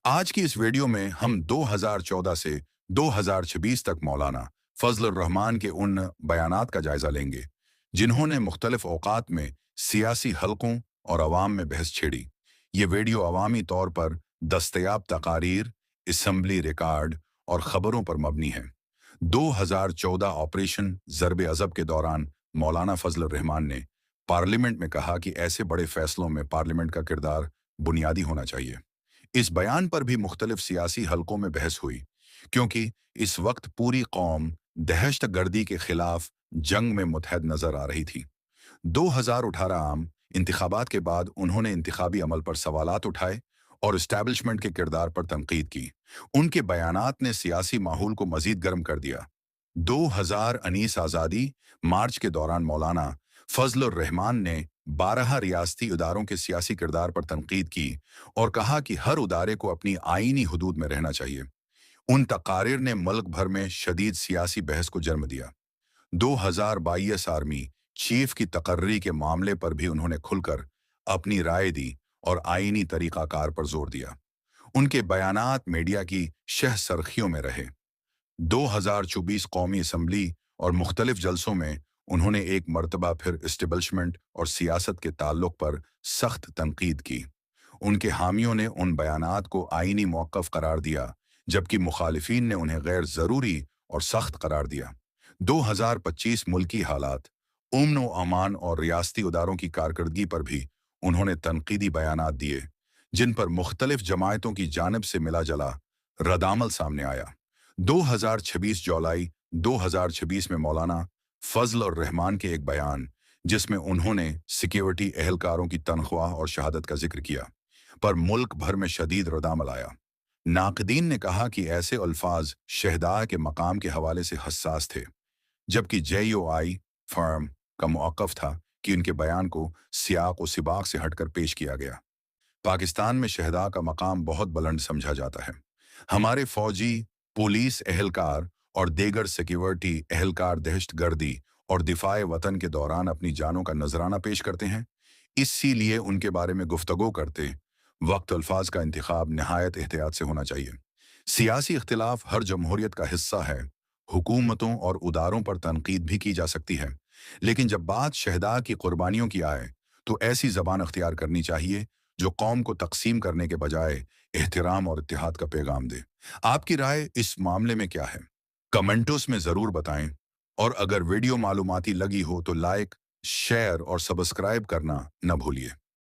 आज की इस वीडियो में हम 2014 से 2026 तक मौलाना फजल रहमान के उन बयानात का जायजा लेंगे जिन्होंने मुख्तलिफ औकात में सियासी हलकों और अवाम में बहस छेड़ी। ये वीडियो अवामी तौर पर दस्तयाब तकारीर, असम्बली रिकॉर्ड और खबरों पर मबनी है। 2014 ऑपरेशन ज़रब अज़ब के दौरान मौलाना फजल रहमान ने पार्लियामेंट में कहा कि ऐसे बड़े फैसलों में पार्लियामेंट का किरदार बुनियादी होना चाहिए। इस बयान पर भी मुख्तलिफ सियासी हलकों में बहस हुई, क्योंकि इस वक्त पूरी कौम दहशत गर्दी के खिलाफ जंग में मुतहद नजर आ रही थी। 2018 आम इंतखाबात के बाद उन्होंने इंतखाबी अमल पर सवालात उठाए और इस्टेब्लिशमेंट के किरदार पर तनकीद की। उनके बयानात ने सियासी माहौल को मजीद गर्म कर दिया। 2019 आज़ादी मार्च के दौरान मौलाना फजल रहमान ने 12 रियासती इदारों के सियासी किरदार पर तनकीद की और कहा कि हर उदारे को अपनी आईनी हदूद में रहना चाहिए। उन तकारीर ने मुल्क भर में शदीद सियासी बहस को जन्म दिया। 2022 आर्मी चीफ की तकर्री के मामले पर भी उन्होंने खुलकर अपनी राय दी और आईनी तरीकाकार पर जोर दिया। उनके बयानात मीडिया की शह सरखियों में रहे। 2024 कौमी असम्बली और मुख्तलिफ जलसों में उन्होंने एक मरतबा फिर इस्टेब्लिशमेंट और सियासत के ताल्लुक पर सख्त तनकीद की। उनके हामियों ने उन बयानात को आईनी मौक़िफ़ करार दिया, जबकि मुखालिफिन ने उन्हें गैर ज़रूरी और सख्त करार दिया। 2025 मुल्की हालात, अमन व अमान और रियासती इदारों की कारकर्दगी पर भी उन्होंने तनकीदी बयानात दिए, जिन पर मुख्तलिफ जमायतों की जानिब से मिला जला रद्दअमल सामने आया। 2026 जुलाई 2026 में मौलाना फजल और रहमान के एक बयान, जिसमें उन्होंने सिक्योरिटी एहलकारों की तनख्वाह और शहादत का जिक्र किया, पर मुल्क भर में शदीद रद्दअमल आया। नाक़दीन ने कहा कि ऐसे अल्फाज शहदा के मकाम के हवाले से हसास थे, जबकि JOI फर्म का मौक़िफ़ था कि उनके बयान को सियाक व सिबाक से हटकर पेश किया गया। पाकिस्तान में शहदा का मकाम बहुत बुलंद समझा जाता है। हमारे फौजी, पुलिस एहलकार और दीगर सिक्योरिटी एहलकार दहशतगर्दी और दिफाए वतन के दौरान अपनी जानों का नजराना पेश करते हैं। इसीलिए उनके बारे में गुफ्तगू करते वक्त अल्फाज का इंतखाब नहायत एहतियात से होना चाहिए। सियासी इख्तिलाफ हर जमहूरियत का हिस्सा है। हुकूमतों और उदारों पर तनकीद भी की जा सकती है, लेकिन जब बात शहदा की कुर्बानियों की आए तो ऐसी जबान अख्तियार करनी चाहिए जो कौम को तकसीम करने के बजाय एहतराम और इत्तेहाद का पैगाम दे। आपकी राय इस मामले में क्या है? कमेंटोस में ज़रूर बताएं, और अगर वीडियो मालूमाती लगी हो तो लाइक, शेयर और सब्सक्राइब करना न भूलिए।